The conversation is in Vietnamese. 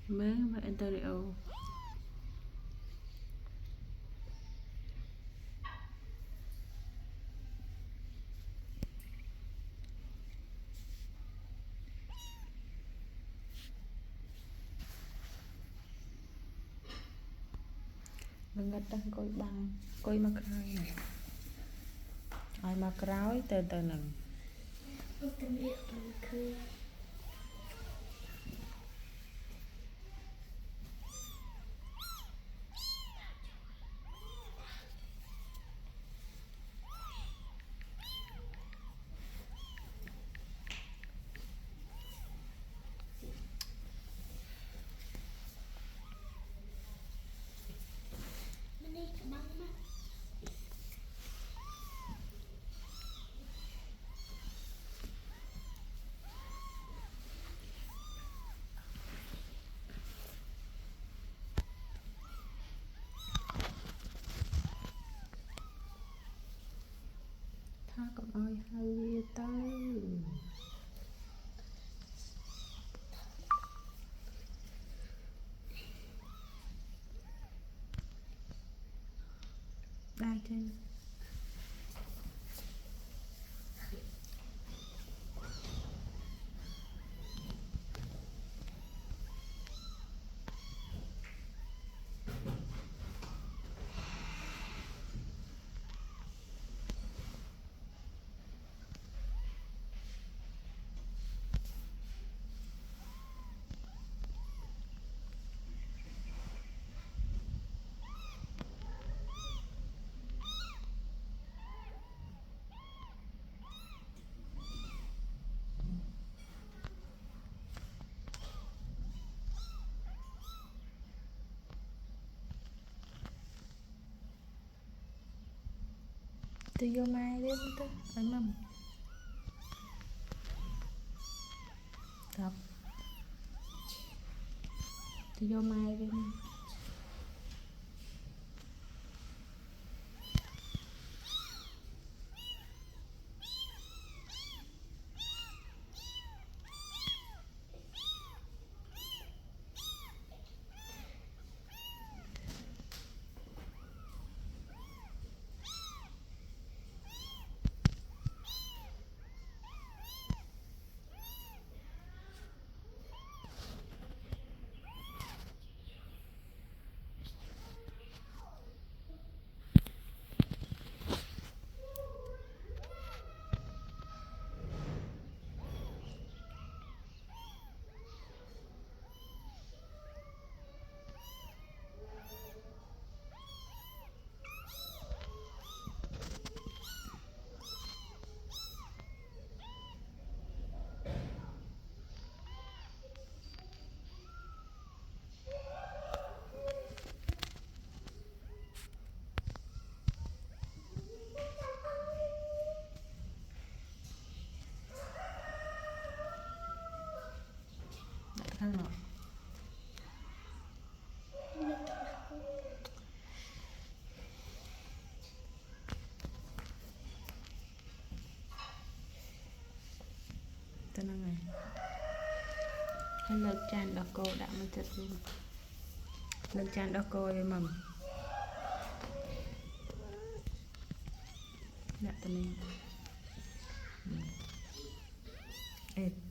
Mớ và Ontario. Đừng ngất đang coi bằng coi mà khơi này ai mà cõi từ từ nừng tha cầm ơi hơi tới đây trên tôi vô mai đi tới anh mầm tập tôi vô mai đi ăn rồi tên là ngày hay lực tràn đỏ cô đã mới chật luôn lực tràn đỏ cô em mầm đã tên em